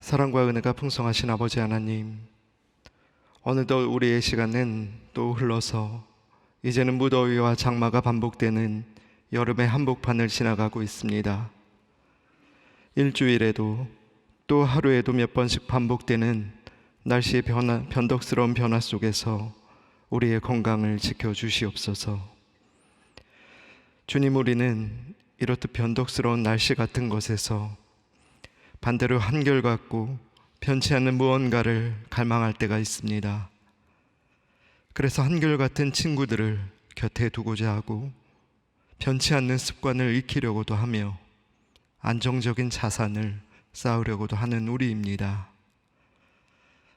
사랑과 은혜가 풍성하신 아버지 하나님, 어느덧 우리의 시간은 또 흘러서 이제는 무더위와 장마가 반복되는 여름의 한복판을 지나가고 있습니다. 일주일에도 또 하루에도 몇 번씩 반복되는 날씨의 변덕스러운 변화 속에서 우리의 건강을 지켜주시옵소서. 주님, 우리는 이렇듯 변덕스러운 날씨 같은 것에서 반대로 한결같고 변치 않는 무언가를 갈망할 때가 있습니다. 그래서 한결같은 친구들을 곁에 두고자 하고 변치 않는 습관을 익히려고도 하며 안정적인 자산을 쌓으려고도 하는 우리입니다.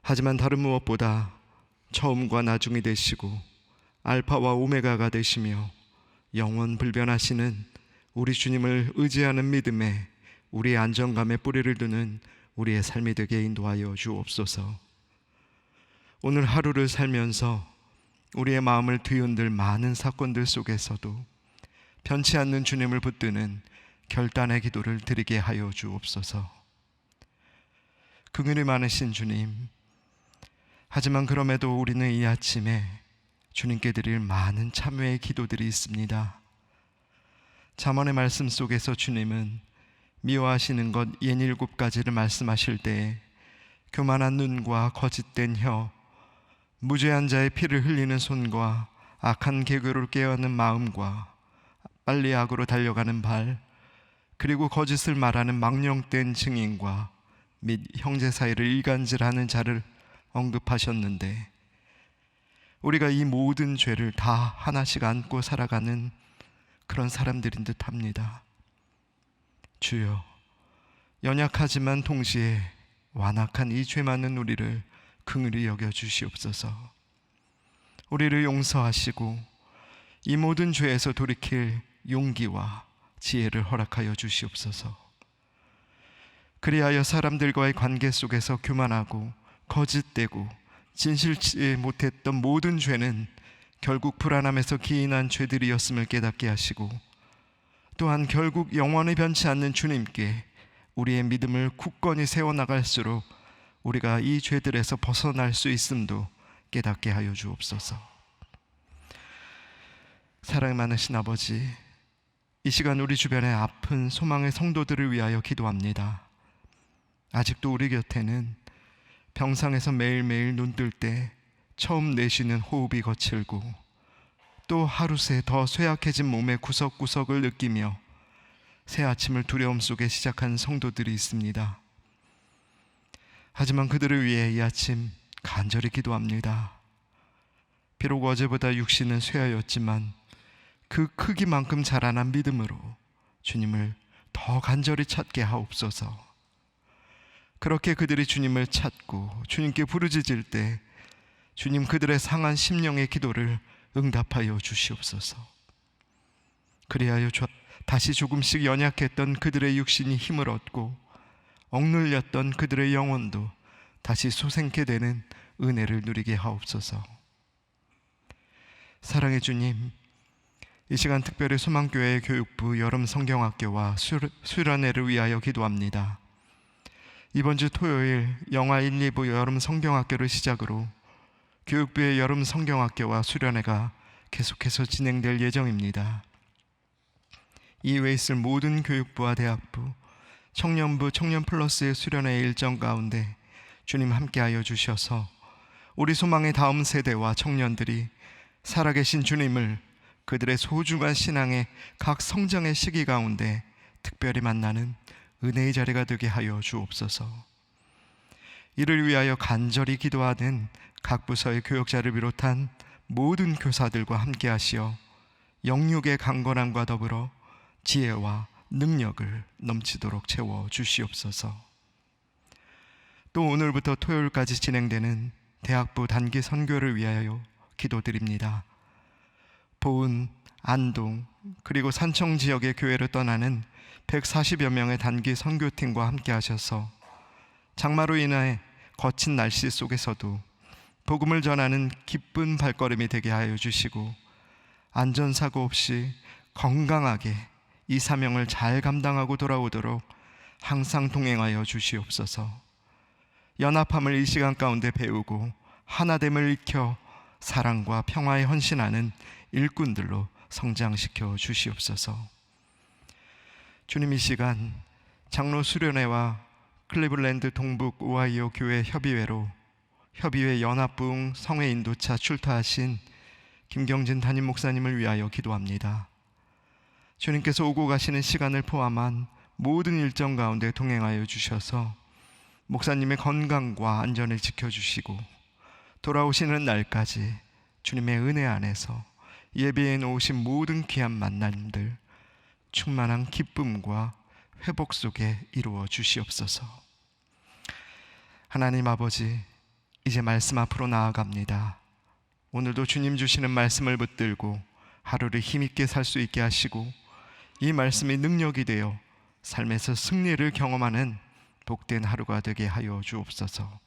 하지만 다른 무엇보다 처음과 나중이 되시고 알파와 오메가가 되시며 영원 불변하시는 우리 주님을 의지하는 믿음에 우리의 안정감에 뿌리를 두는 우리의 삶이 되게 인도하여 주옵소서. 오늘 하루를 살면서 우리의 마음을 뒤흔들 많은 사건들 속에서도 변치 않는 주님을 붙드는 결단의 기도를 드리게 하여 주옵소서. 긍휼이 많으신 주님, 하지만 그럼에도 우리는 이 아침에 주님께 드릴 많은 참회의 기도들이 있습니다. 잠언의 말씀 속에서 주님은 미워하시는 것 67가지를 말씀하실 때에 교만한 눈과 거짓된 혀, 무죄한 자의 피를 흘리는 손과 악한 계교를 꾀하는 마음과 빨리 악으로 달려가는 발, 그리고 거짓을 말하는 망령된 증인과 및 형제 사이를 일간질하는 자를 언급하셨는데, 우리가 이 모든 죄를 다 하나씩 안고 살아가는 그런 사람들인 듯 합니다. 주여, 연약하지만 동시에 완악한 이 죄 많은 우리를 긍휼히 여겨 주시옵소서. 우리를 용서하시고 이 모든 죄에서 돌이킬 용기와 지혜를 허락하여 주시옵소서. 그리하여 사람들과의 관계 속에서 교만하고 거짓되고 진실치 못했던 모든 죄는 결국 불안함에서 기인한 죄들이었음을 깨닫게 하시고, 또한 결국 영원히 변치 않는 주님께 우리의 믿음을 굳건히 세워나갈수록 우리가 이 죄들에서 벗어날 수 있음도 깨닫게 하여 주옵소서. 사랑 많으신 아버지, 이 시간 우리 주변의 아픈 소망의 성도들을 위하여 기도합니다. 아직도 우리 곁에는 병상에서 매일매일 눈뜰 때 처음 내쉬는 호흡이 거칠고, 또 하루새 더 쇠약해진 몸의 구석구석을 느끼며 새 아침을 두려움 속에 시작한 성도들이 있습니다. 하지만 그들을 위해 이 아침 간절히 기도합니다. 비록 어제보다 육신은 쇠하였지만 그 크기만큼 자라난 믿음으로 주님을 더 간절히 찾게 하옵소서. 그렇게 그들이 주님을 찾고 주님께 부르짖을 때 주님, 그들의 상한 심령의 기도를 응답하여 주시옵소서. 그리하여 다시 조금씩 연약했던 그들의 육신이 힘을 얻고 억눌렸던 그들의 영혼도 다시 솟생케 되는 은혜를 누리게 하옵소서. 사랑의 주님, 이 시간 특별히 소망교회 교육부 여름 성경학교와 수련회를 위하여 기도합니다. 이번 주 토요일 영화 1, 2부 여름 성경학교를 시작으로 교육부의 여름 성경학교와 수련회가 계속해서 진행될 예정입니다. 이외에 있을 모든 교육부와 대학부, 청년부, 청년플러스의 수련회 일정 가운데 주님 함께하여 주셔서 우리 소망의 다음 세대와 청년들이 살아계신 주님을 그들의 소중한 신앙의 각 성장의 시기 가운데 특별히 만나는 은혜의 자리가 되게 하여 주옵소서. 이를 위하여 간절히 기도하는 각 부서의 교역자를 비롯한 모든 교사들과 함께 하시어 영육의 강건함과 더불어 지혜와 능력을 넘치도록 채워 주시옵소서. 또 오늘부터 토요일까지 진행되는 대학부 단기 선교를 위하여 기도드립니다. 보은, 안동, 그리고 산청 지역의 교회를 떠나는 140여 명의 단기 선교팀과 함께 하셔서 장마로 인해 거친 날씨 속에서도 복음을 전하는 기쁜 발걸음이 되게 하여 주시고, 안전사고 없이 건강하게 이 사명을 잘 감당하고 돌아오도록 항상 동행하여 주시옵소서. 연합함을 이 시간 가운데 배우고 하나됨을 익혀 사랑과 평화에 헌신하는 일꾼들로 성장시켜 주시옵소서. 주님, 이 시간 장로 수련회와 클리블랜드 동북 오하이오 교회 협의회 연합부흥 성회 인도차 출타하신 김경진 담임 목사님을 위하여 기도합니다. 주님께서 오고 가시는 시간을 포함한 모든 일정 가운데 동행하여 주셔서 목사님의 건강과 안전을 지켜주시고 돌아오시는 날까지 주님의 은혜 안에서 예배에 놓으신 모든 귀한 만남들 충만한 기쁨과 회복 속에 이루어 주시옵소서. 하나님 아버지, 이제 말씀 앞으로 나아갑니다. 오늘도 주님 주시는 말씀을 붙들고 하루를 힘있게 살 수 있게 하시고 이 말씀이 능력이 되어 삶에서 승리를 경험하는 복된 하루가 되게 하여 주옵소서.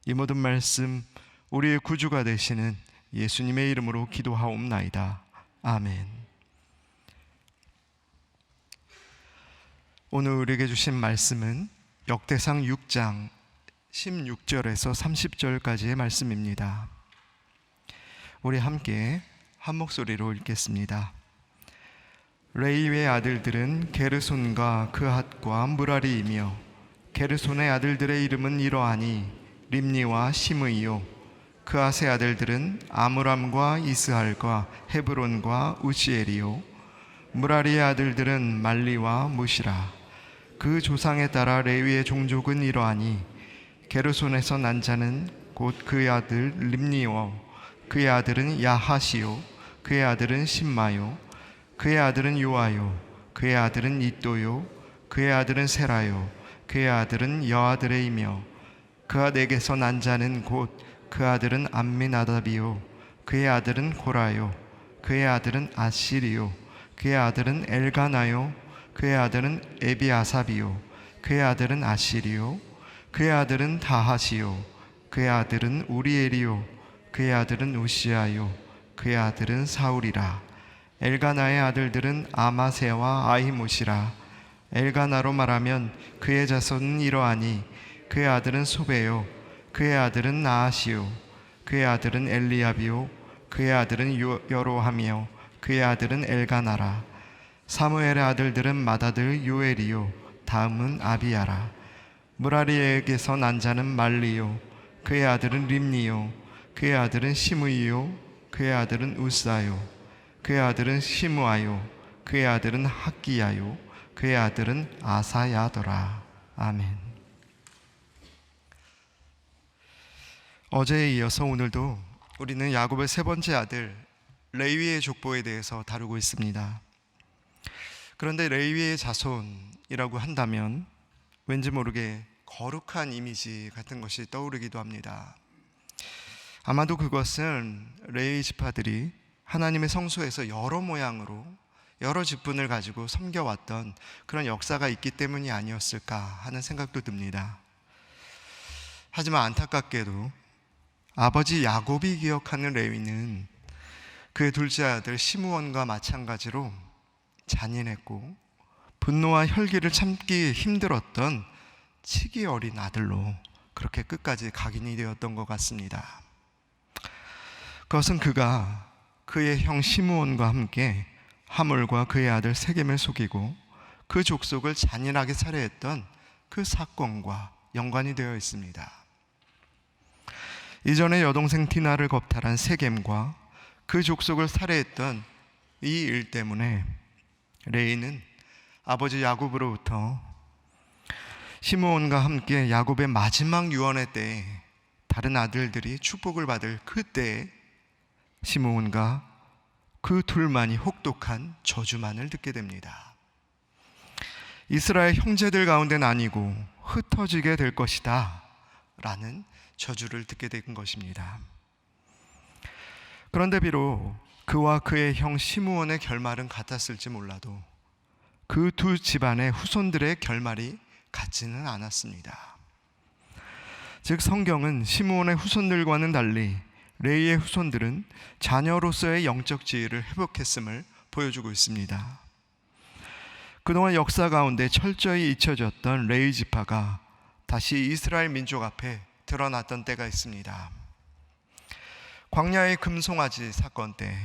이 모든 말씀 우리의 구주가 되시는 예수님의 이름으로 기도하옵나이다. 아멘. 오늘 우리에게 주신 말씀은 역대상 6장 16절에서 30절까지의 말씀입니다. 우리 함께 한 목소리로 읽겠습니다. 레위의 아들들은 게르손과 그핫과 무라리이며 게르손의 아들들의 이름은 이러하니 림니와 시므이요 그핫의 아들들은 아므람과 이스할과 헤브론과 우시엘이요 무라리의 아들들은 말리와 무시라. 그 조상에 따라 레위의 종족은 이러하니 게르손에서 난 자는 곧 그의 아들 림니요 그의 아들은 야하시요 그의 아들은 심마요 그의 아들은 요아요 그의 아들은 이또요 그의 아들은 세라요 그의 아들은 여아들이며 그아들에게서 난 자는 곧 그 아들은 암미나답이요 그의 아들은 고라요 그의 아들은 아시리요 그의 아들은 엘가나요 그의 아들은 에비아삽이요 그의 아들은 아시리요 그의 아들은 다하시요 그의 아들은 우리엘이요 그의 아들은 우시아요 그의 아들은 사울이라. 엘가나의 아들들은 아마세와 아히못이라. 엘가나로 말하면 그의 자손은 이러하니 그의 아들은 소베요 그의 아들은 나아시요 그의 아들은 엘리압이요 그의 아들은 여로함이요 그의 아들은 엘가나라. 사무엘의 아들들은 맏아들 요엘이요 다음은 아비야라. 무라리에게서 난 자는 말리요 그의 아들은 림니요 그의 아들은 시므이요 그의 아들은 우사요 그의 아들은 시므아요 그의 아들은 학기야요 그의 아들은 아사야더라. 아멘. 어제에 이어서 오늘도 우리는 야곱의 세 번째 아들 레위의 족보에 대해서 다루고 있습니다. 그런데 레위의 자손이라고 한다면 왠지 모르게 거룩한 이미지 같은 것이 떠오르기도 합니다. 아마도 그것은 레위 지파들이 하나님의 성소에서 여러 모양으로 여러 직분을 가지고 섬겨왔던 그런 역사가 있기 때문이 아니었을까 하는 생각도 듭니다. 하지만 안타깝게도 아버지 야곱이 기억하는 레위는 그의 둘째 아들 시므온과 마찬가지로 잔인했고 분노와 혈기를 참기 힘들었던 치기 어린 아들로 그렇게 끝까지 각인이 되었던 것 같습니다. 그것은 그가 그의 형 시므온과 함께 하몰과 그의 아들 세겜을 속이고 그 족속을 잔인하게 살해했던 그 사건과 연관이 되어 있습니다. 이전에 여동생 디나를 겁탈한 세겜과 그 족속을 살해했던 이 일 때문에 레이는 아버지 야곱으로부터 시므온과 함께 야곱의 마지막 유언의 때에 다른 아들들이 축복을 받을 그때에 시므온과 그 둘만이 혹독한 저주만을 듣게 됩니다. 이스라엘 형제들 가운데 나뉘고 흩어지게 될 것이다 라는 저주를 듣게 된 것입니다. 그런데 비록 그와 그의 형 시므온의 결말은 같았을지 몰라도 그 두 집안의 후손들의 결말이 같지는 않았습니다. 즉 성경은 시므온의 후손들과는 달리 레위의 후손들은 자녀로서의 영적 지위를 회복했음을 보여주고 있습니다. 그동안 역사 가운데 철저히 잊혀졌던 레위 지파가 다시 이스라엘 민족 앞에 드러났던 때가 있습니다. 광야의 금송아지 사건 때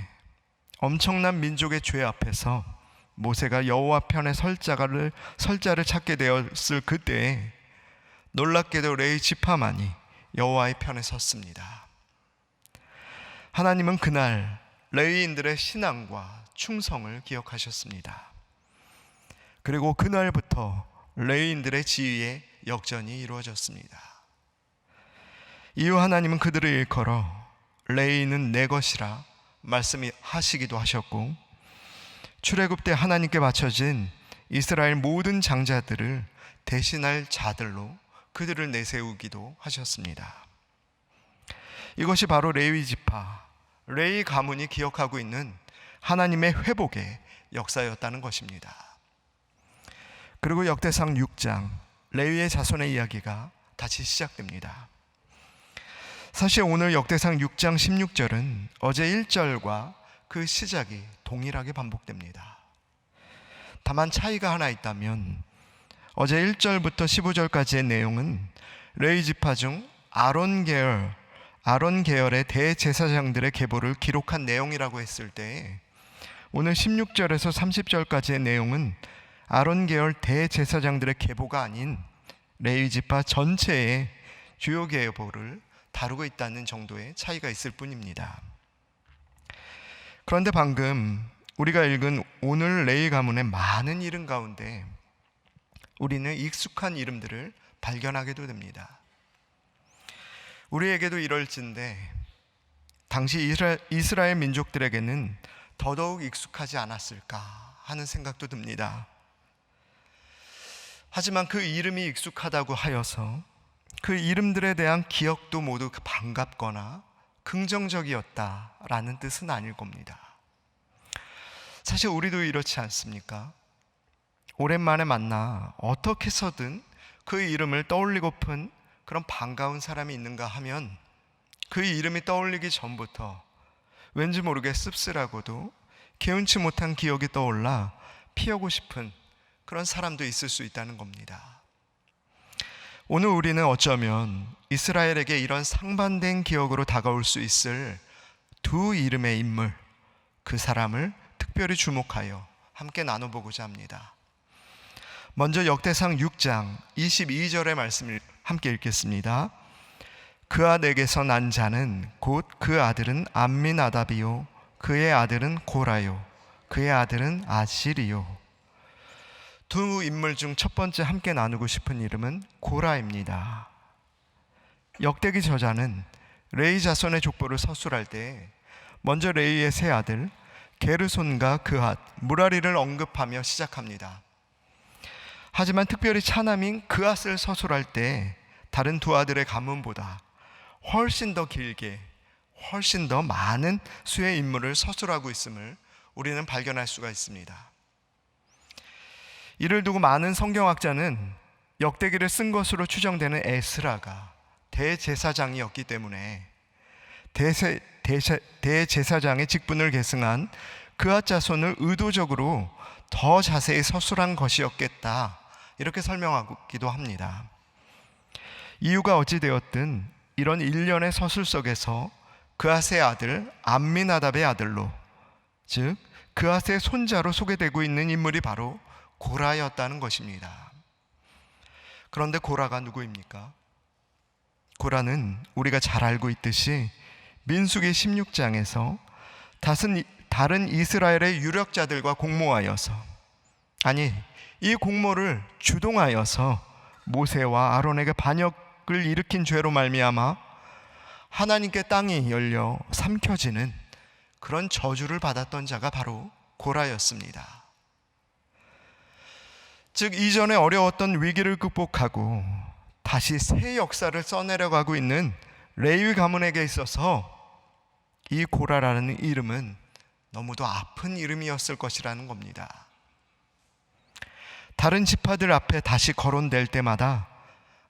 엄청난 민족의 죄 앞에서 모세가 여호와 편에 설자를 찾게 되었을 그때에 놀랍게도 레위 지파만이 여호와의 편에 섰습니다. 하나님은 그날 레위인들의 신앙과 충성을 기억하셨습니다. 그리고 그날부터 레위인들의 지위에 역전이 이루어졌습니다. 이후 하나님은 그들을 일컬어 레위인은 내 것이라 말씀하시기도 하셨고, 출애굽 때 하나님께 바쳐진 이스라엘 모든 장자들을 대신할 자들로 그들을 내세우기도 하셨습니다. 이것이 바로 레위 지파, 레위 가문이 기억하고 있는 하나님의 회복의 역사였다는 것입니다. 그리고 역대상 6장 레위의 자손의 이야기가 다시 시작됩니다. 사실 오늘 역대상 6장 16절은 어제 1절과 그 시작이 동일하게 반복됩니다. 다만 차이가 하나 있다면 어제 1절부터 15절까지의 내용은 레위 지파 중 아론 계열의 대제사장들의 계보를 기록한 내용이라고 했을 때, 오늘 16절에서 30절까지의 내용은 아론 계열 대제사장들의 계보가 아닌 레위 지파 전체의 주요 계보를 다루고 있다는 정도의 차이가 있을 뿐입니다. 그런데 방금 우리가 읽은 오늘 레위 가문의 많은 이름 가운데 우리는 익숙한 이름들을 발견하게도 됩니다. 우리에게도 이럴진데 당시 이스라엘 민족들에게는 더더욱 익숙하지 않았을까 하는 생각도 듭니다. 하지만 그 이름이 익숙하다고 하여서 그 이름들에 대한 기억도 모두 반갑거나 긍정적이었다라는 뜻은 아닐 겁니다. 사실 우리도 이렇지 않습니까? 오랜만에 만나 어떻게 해서든 그 이름을 떠올리고픈 그런 반가운 사람이 있는가 하면 그 이름이 떠올리기 전부터 왠지 모르게 씁쓸하고도 개운치 못한 기억이 떠올라 피하고 싶은 그런 사람도 있을 수 있다는 겁니다. 오늘 우리는 어쩌면 이스라엘에게 이런 상반된 기억으로 다가올 수 있을 두 이름의 인물, 그 사람을 특별히 주목하여 함께 나눠보고자 합니다. 먼저 역대상 6장 22절의 말씀을 함께 읽겠습니다. 그아 내게서 난 자는 곧 그 아들은 암미나답이요 그의 아들은 고라요 그의 아들은 아실이요. 두 인물 중 첫 번째 함께 나누고 싶은 이름은 고라입니다. 역대기 저자는 레위 자손의 족보를 서술할 때 먼저 레위의 세 아들 게르손과 그핫, 무라리를 언급하며 시작합니다. 하지만 특별히 차남인 그핫을 서술할 때 다른 두 아들의 가문보다 훨씬 더 길게, 훨씬 더 많은 수의 인물을 서술하고 있음을 우리는 발견할 수가 있습니다. 이를 두고 많은 성경학자는 역대기를 쓴 것으로 추정되는 에스라가 대제사장이었기 때문에 대제사장의 직분을 계승한 그앗 자손을 의도적으로 더 자세히 서술한 것이었겠다, 이렇게 설명하기도 합니다. 이유가 어찌되었든 이런 일련의 서술 속에서 그앗의 아들 암미나답의 아들로, 즉 그앗의 손자로 소개되고 있는 인물이 바로 고라였다는 것입니다. 그런데 고라가 누구입니까? 고라는 우리가 잘 알고 있듯이 민수기 16장에서 다른 이스라엘의 유력자들과 공모하여서, 아니 이 공모를 주동하여서 모세와 아론에게 반역을 일으킨 죄로 말미암아 하나님께 땅이 열려 삼켜지는 그런 저주를 받았던 자가 바로 고라였습니다. 즉 이전에 어려웠던 위기를 극복하고 다시 새 역사를 써내려가고 있는 레위 가문에게 있어서 이 고라라는 이름은 너무도 아픈 이름이었을 것이라는 겁니다. 다른 지파들 앞에 다시 거론될 때마다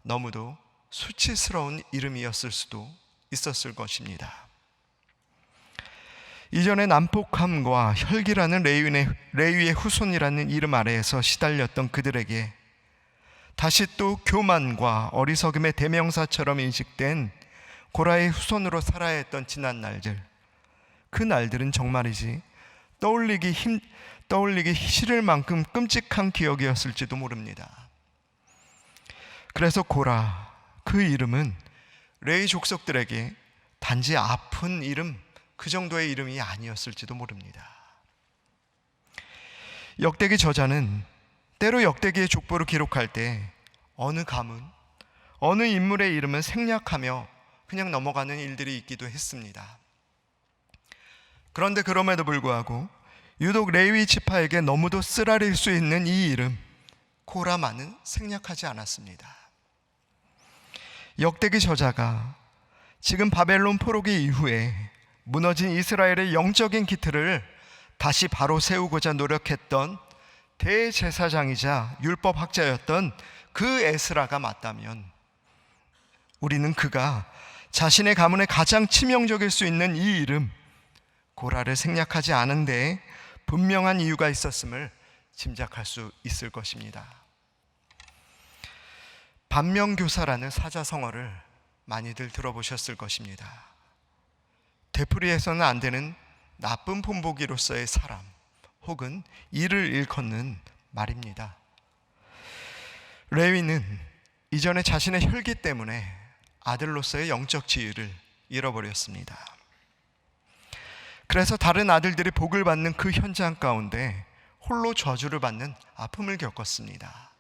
너무도 수치스러운 이름이었을 수도 있었을 것입니다. 이전에 난폭함과 혈기라는 레위의 후손이라는 이름 아래에서 시달렸던 그들에게 다시 또 교만과 어리석음의 대명사처럼 인식된 고라의 후손으로 살아야 했던 지난 날들, 그 날들은 정말이지 떠올리기 싫을 만큼 끔찍한 기억이었을지도 모릅니다. 그래서 고라, 그 이름은 레위 족속들에게 단지 아픈 이름, 그 정도의 이름이 아니었을지도 모릅니다. 역대기 저자는 때로 역대기의 족보를 기록할 때 어느 가문, 어느 인물의 이름은 생략하며 그냥 넘어가는 일들이 있기도 했습니다. 그런데 그럼에도 불구하고 유독 레위 지파에게 너무도 쓰라릴 수 있는 이 이름 고라만은 생략하지 않았습니다. 역대기 저자가 지금 바벨론 포로기 이후에 무너진 이스라엘의 영적인 기틀을 다시 바로 세우고자 노력했던 대제사장이자 율법학자였던 그 에스라가 맞다면 우리는 그가 자신의 가문에 가장 치명적일 수 있는 이 이름 고라를 생략하지 않은 데에 분명한 이유가 있었음을 짐작할 수 있을 것입니다. 반면교사라는 사자성어를 많이들 들어보셨을 것입니다. 되풀이해서는 안 되는 나쁜 본보기로서의 사람 혹은 일을 일컫는 말입니다. 레위는 이전에 자신의 혈기 때문에 아들로서의 영적 지위를 잃어버렸습니다. 그래서 다른 아들들이 복을 받는 그 현장 가운데 홀로 저주를 받는 아픔을 겪었습니다.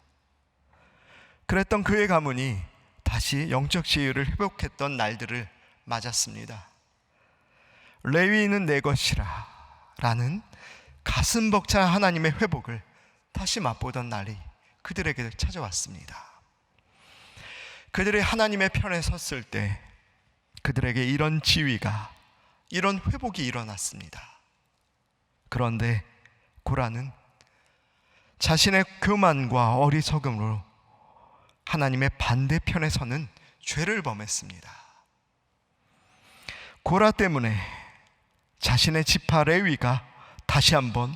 그랬던 그의 가문이 다시 영적 지위를 회복했던 날들을 맞았습니다. 레위인은 내 것이라 라는 가슴 벅찬 하나님의 회복을 다시 맛보던 날이 그들에게 찾아왔습니다. 그들이 하나님의 편에 섰을 때 그들에게 이런 지위가, 이런 회복이 일어났습니다. 그런데 고라는 자신의 교만과 어리석음으로 하나님의 반대편에 서는 죄를 범했습니다. 고라 때문에 자신의 지파 레위가 다시 한번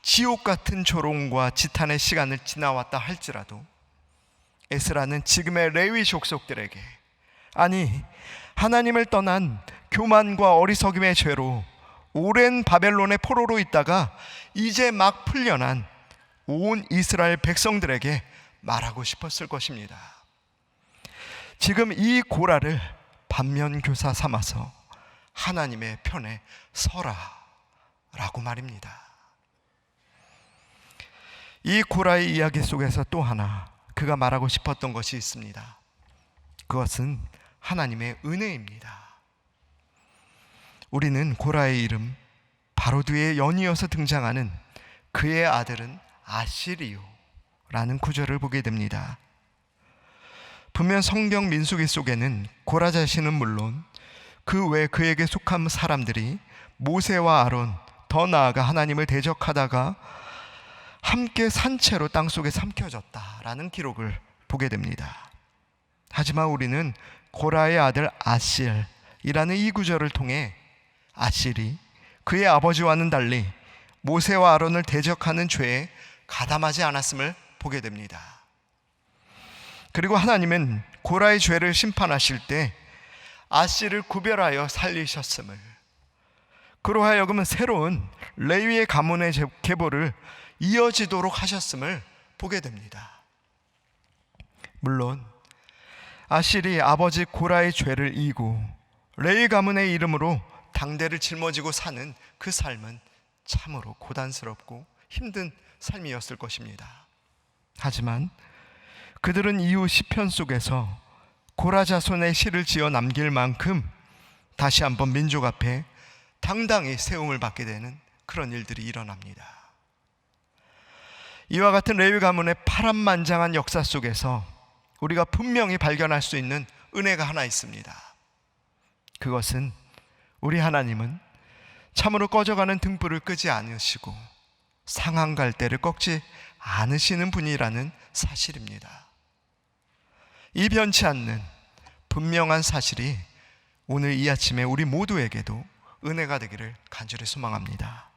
지옥 같은 조롱과 지탄의 시간을 지나왔다 할지라도 에스라는 지금의 레위 족속들에게, 아니 하나님을 떠난 교만과 어리석음의 죄로 오랜 바벨론의 포로로 있다가 이제 막 풀려난 온 이스라엘 백성들에게 말하고 싶었을 것입니다. 지금 이 고라를 반면교사 삼아서 하나님의 편에 서라 라고 말입니다. 이 고라의 이야기 속에서 또 하나 그가 말하고 싶었던 것이 있습니다. 그것은 하나님의 은혜입니다. 우리는 고라의 이름 바로 뒤에 연이어서 등장하는 그의 아들은 아시리요 라는 구절을 보게 됩니다. 분명 성경 민수기 속에는 고라 자신은 물론 그 외 그에게 속한 사람들이 모세와 아론, 더 나아가 하나님을 대적하다가 함께 산채로 땅속에 삼켜졌다라는 기록을 보게 됩니다. 하지만 우리는 고라의 아들 아실이라는 이 구절을 통해 아실이 그의 아버지와는 달리 모세와 아론을 대적하는 죄에 가담하지 않았음을 보게 됩니다. 그리고 하나님은 고라의 죄를 심판하실 때 아실을 구별하여 살리셨음을, 그로 하여금 새로운 레위의 가문의 계보를 이어지도록 하셨음을 보게 됩니다. 물론 아실이 아버지 고라의 죄를 이고 레위 가문의 이름으로 당대를 짊어지고 사는 그 삶은 참으로 고단스럽고 힘든 삶이었을 것입니다. 하지만 그들은 이후 시편 속에서 고라 자손의 시를 지어 남길 만큼 다시 한번 민족 앞에 당당히 세움을 받게 되는 그런 일들이 일어납니다. 이와 같은 레위 가문의 파란만장한 역사 속에서 우리가 분명히 발견할 수 있는 은혜가 하나 있습니다. 그것은 우리 하나님은 참으로 꺼져가는 등불을 끄지 않으시고 상한 갈대를 꺾지 않으시는 분이라는 사실입니다. 이 변치 않는 분명한 사실이 오늘 이 아침에 우리 모두에게도 은혜가 되기를 간절히 소망합니다.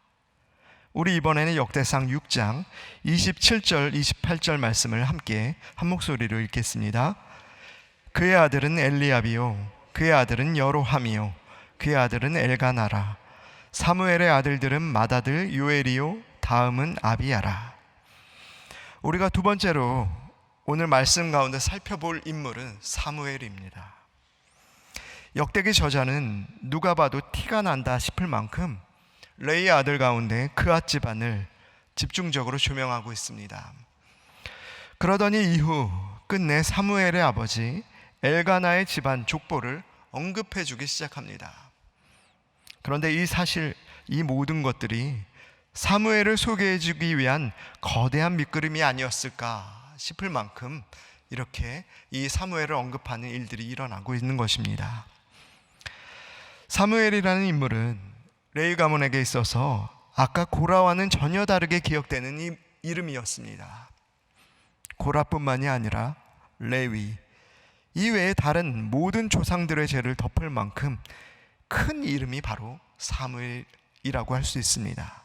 우리 이번에는 역대상 6장 27절 28절 말씀을 함께 한 목소리로 읽겠습니다. 그의 아들은 엘리압이요 그의 아들은 여로함이요 그의 아들은 엘가나라. 사무엘의 아들들은 맏아들 요엘이요 다음은 아비야라. 우리가 두 번째로 오늘 말씀 가운데 살펴볼 인물은 사무엘입니다. 역대기 저자는 누가 봐도 티가 난다 싶을 만큼 레이의 아들 가운데 그앗 집안을 집중적으로 조명하고 있습니다. 그러더니 이후 끝내 사무엘의 아버지 엘가나의 집안 족보를 언급해 주기 시작합니다. 그런데 이 사실, 이 모든 것들이 사무엘을 소개해 주기 위한 거대한 밑그림이 아니었을까 싶을 만큼 이렇게 이 사무엘을 언급하는 일들이 일어나고 있는 것입니다. 사무엘이라는 인물은 레위 가문에게 있어서 아까 고라와는 전혀 다르게 기억되는 이 이름이었습니다. 고라뿐만이 아니라 레위 이외에 다른 모든 조상들의 죄를 덮을 만큼 큰 이름이 바로 사무엘이라고 할 수 있습니다.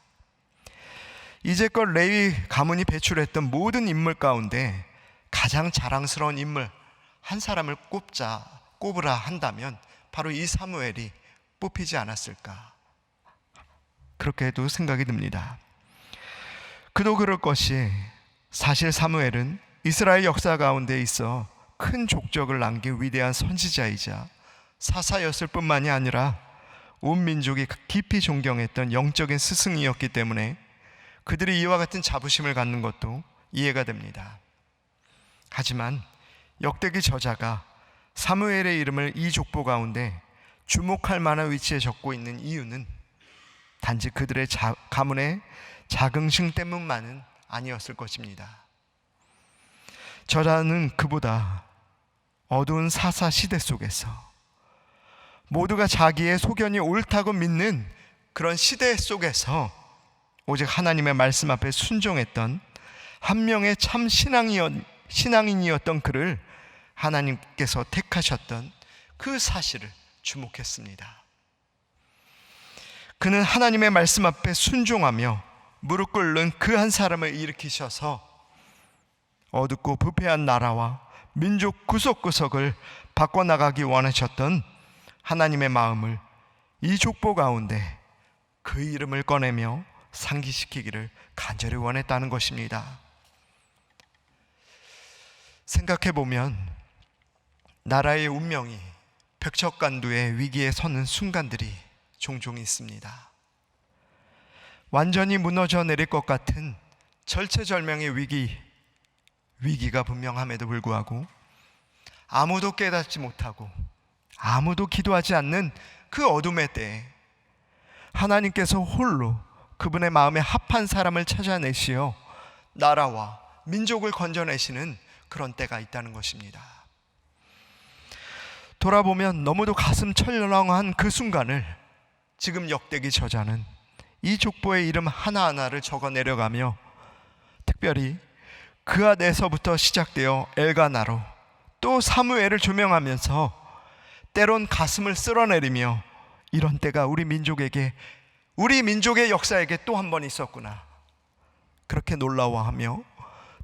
이제껏 레위 가문이 배출했던 모든 인물 가운데 가장 자랑스러운 인물 한 사람을 꼽으라 한다면 바로 이 사무엘이 뽑히지 않았을까, 그렇게도 생각이 듭니다. 그도 그럴 것이 사실 사무엘은 이스라엘 역사 가운데 있어 큰 족적을 남긴 위대한 선지자이자 사사였을 뿐만이 아니라 온 민족이 깊이 존경했던 영적인 스승이었기 때문에 그들이 이와 같은 자부심을 갖는 것도 이해가 됩니다. 하지만 역대기 저자가 사무엘의 이름을 이 족보 가운데 주목할 만한 위치에 적고 있는 이유는 단지 그들의 가문의 자긍심 때문만은 아니었을 것입니다. 저자는 그보다 어두운 사사 시대 속에서 모두가 자기의 소견이 옳다고 믿는 그런 시대 속에서 오직 하나님의 말씀 앞에 순종했던 한 명의 참 신앙인이었던 그를 하나님께서 택하셨던 그 사실을 주목했습니다. 그는 하나님의 말씀 앞에 순종하며 무릎 꿇는 그 한 사람을 일으키셔서 어둡고 부패한 나라와 민족 구석구석을 바꿔나가기 원하셨던 하나님의 마음을 이 족보 가운데 그 이름을 꺼내며 상기시키기를 간절히 원했다는 것입니다. 생각해보면 나라의 운명이 벽척간두의 위기에 서는 순간들이 종종 있습니다. 완전히 무너져 내릴 것 같은 절체절명의 위기가 분명함에도 불구하고 아무도 깨닫지 못하고 아무도 기도하지 않는 그 어둠의 때에 하나님께서 홀로 그분의 마음에 합한 사람을 찾아내시어 나라와 민족을 건져내시는 그런 때가 있다는 것입니다. 돌아보면 너무도 가슴 철렁한 그 순간을 지금 역대기 저자는 이 족보의 이름 하나하나를 적어 내려가며 특별히 그앗에서부터 시작되어 엘가나로 또 사무엘을 조명하면서 때론 가슴을 쓸어내리며 이런 때가 우리 민족의 역사에게 또 한 번 있었구나, 그렇게 놀라워하며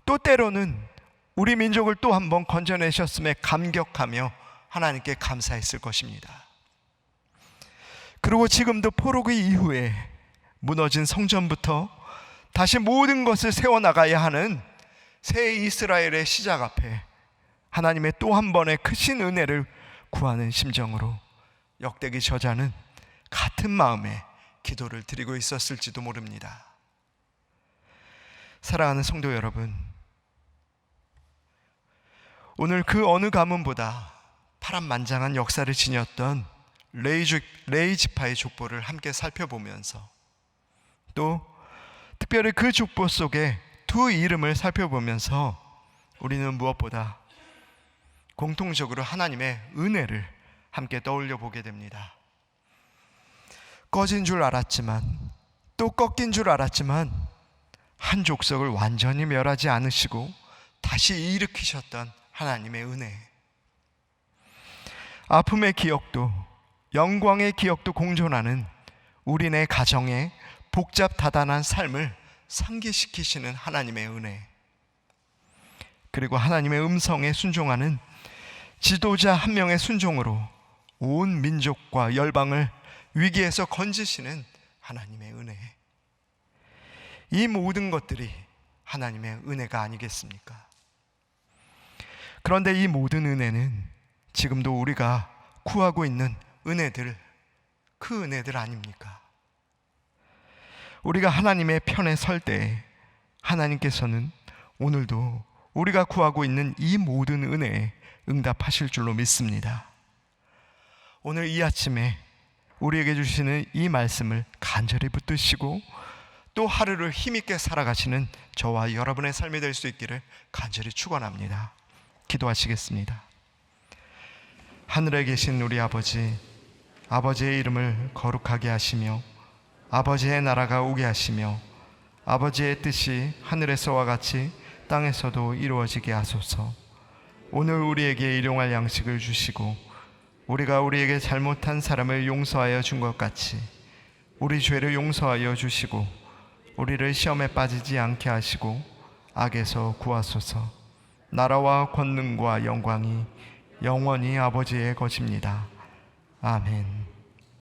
또 때로는 우리 민족을 또 한 번 건져내셨음에 감격하며 하나님께 감사했을 것입니다. 그리고 지금도 포로기 이후에 무너진 성전부터 다시 모든 것을 세워나가야 하는 새 이스라엘의 시작 앞에 하나님의 또 한 번의 크신 은혜를 구하는 심정으로 역대기 저자는 같은 마음에 기도를 드리고 있었을지도 모릅니다. 사랑하는 성도 여러분, 오늘 그 어느 가문보다 파란만장한 역사를 지녔던 레위 지파의 족보를 함께 살펴보면서 또 특별히 그 족보 속에 두 이름을 살펴보면서 우리는 무엇보다 공통적으로 하나님의 은혜를 함께 떠올려 보게 됩니다. 꺼진 줄 알았지만 또 꺾인 줄 알았지만 한 족속을 완전히 멸하지 않으시고 다시 일으키셨던 하나님의 은혜, 아픔의 기억도 영광의 기억도 공존하는 우리네 가정에 복잡 다단한 삶을 상기시키시는 하나님의 은혜, 그리고 하나님의 음성에 순종하는 지도자 한 명의 순종으로 온 민족과 열방을 위기에서 건지시는 하나님의 은혜, 이 모든 것들이 하나님의 은혜가 아니겠습니까? 그런데 이 모든 은혜는 지금도 우리가 구하고 있는 은혜들, 그 은혜들 아닙니까? 우리가 하나님의 편에 설 때 하나님께서는 오늘도 우리가 구하고 있는 이 모든 은혜에 응답하실 줄로 믿습니다. 오늘 이 아침에 우리에게 주시는 이 말씀을 간절히 붙드시고 또 하루를 힘있게 살아가시는 저와 여러분의 삶이 될 수 있기를 간절히 축원합니다. 기도하시겠습니다. 하늘에 계신 우리 아버지, 아버지의 이름을 거룩하게 하시며 아버지의 나라가 오게 하시며 아버지의 뜻이 하늘에서와 같이 땅에서도 이루어지게 하소서. 오늘 우리에게 일용할 양식을 주시고 우리가 우리에게 잘못한 사람을 용서하여 준 것 같이 우리 죄를 용서하여 주시고 우리를 시험에 빠지지 않게 하시고 악에서 구하소서. 나라와 권능과 영광이 영원히 아버지의 것입니다. 아멘.